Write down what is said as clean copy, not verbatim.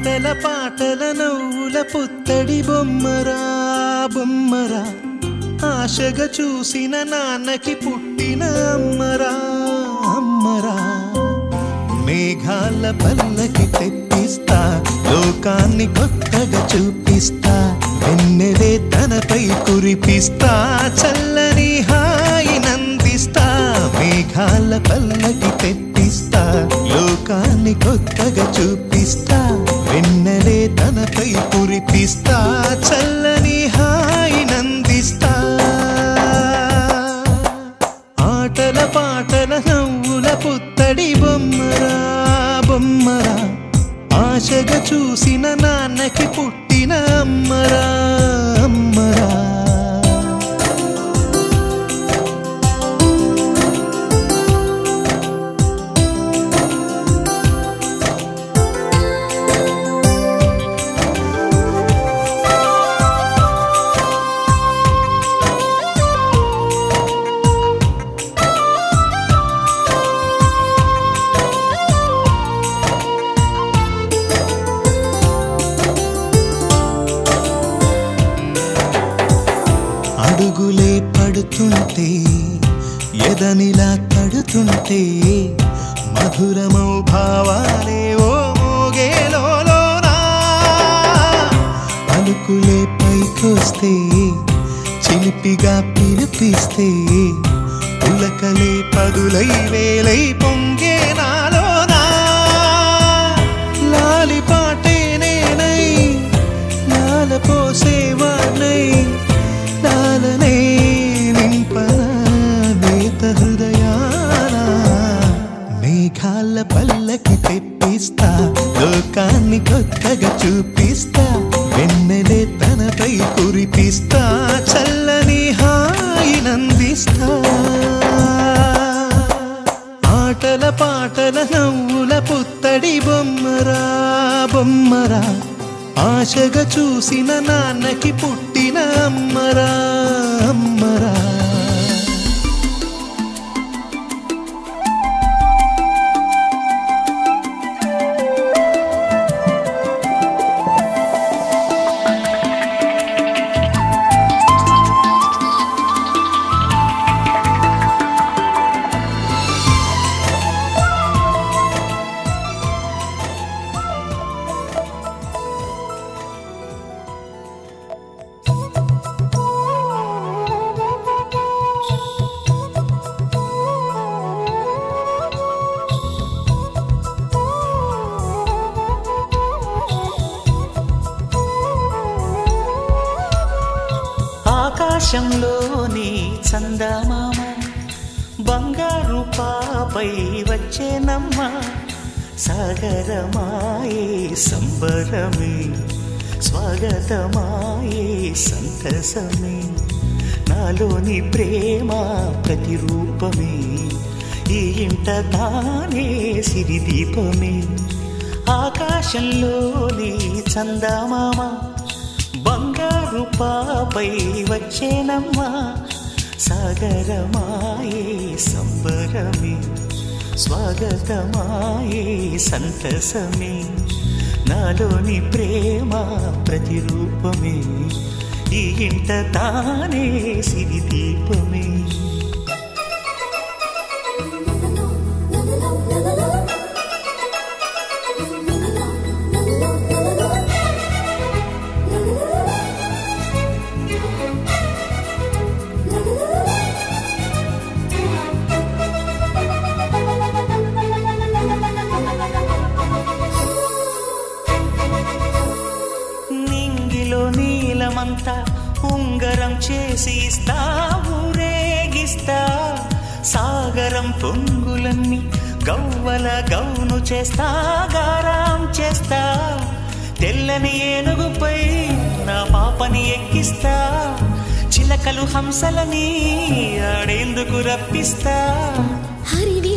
ఆటల పాటల నవ్వుల పుత్తడి బొమ్మరా బొమ్మరా ఆశగా చూసిన నాన్నకి పుట్టిన అమ్మరా అమ్మరా మేఘాల పల్లకి తెప్పిస్తా లోకాన్ని కొత్తగా చూపిస్తా వెన్నెలే తనపై కురిపిస్తా చల్లని హాయి నందిస్తా మేఘాల పల్లకి తెప్పిస్తా లోకాన్ని కొత్తగా చూపిస్తా వెన్నెలే తనపై కురిపిస్తా చల్లని హాయి నందిస్తా ఆటల పాటల నవ్వుల పుత్తడి బొమ్మరా బొమ్మరా ఆశగా చూసిన నాన్నకి పుట్టిన అమ్మరా అమ్మరా అడుగులే పడుతుంటే ఎదనిలా తడుతుంటే మధురమౌ భావాలే ఓ మోగేలోనా పలుకులే పైకొస్తే చిలిపిగా పిలిపిస్తే పులకలే పదులై వేలై పొంగే నాలోనా లాలిపాటే నేనై లాల పోసేవాణ్ణై లాలనే నింపనా నేత హృదయాన మేఘాల పల్లకి తెప్పిస్తా లోకాన్ని కొత్తగా చూపిస్తా వెన్నెలే తనపై కురిపిస్తా చల్లని హాయి నందిస్తా ఆటల పాటల నవ్వుల పుత్తడి బొమ్మరా బొమ్మరా ఆశగా చూసిన నాన్నకి పుట్టిన అమ్మరా అమ్మరా ఆకాశంలోని చందమామ బంగారు పాపై వచ్చేనమ్మ సాగరమాయే సంబరమే స్వాగతమాయే సంతసమే నాలోని ప్రేమ ప్రతిరూపమే ఈ ఇంట తానే సిరిదీపమే ఆకాశంలోని చందమామ బంగారు పాపై వచ్చేనమ్మా సాగరమాయే సంబరమే స్వాగతమాయే సంతసమే నాలోని ప్రేమ ప్రతిరూపమే ఈ ఇంట తానే సిరిదీపమే నీలమంతా ఉంగరం చేసి ఇస్తా ఊరేగిస్తా సాగరం పొంగులన్నీ గవ్వల గౌను చేస్తా గారాం చేస్తా తెల్లని ఏనుగుపై నా పాపని ఎక్కిస్తా చిలకలు హంసలని ఆడేందుకు రప్పిస్తా హరివి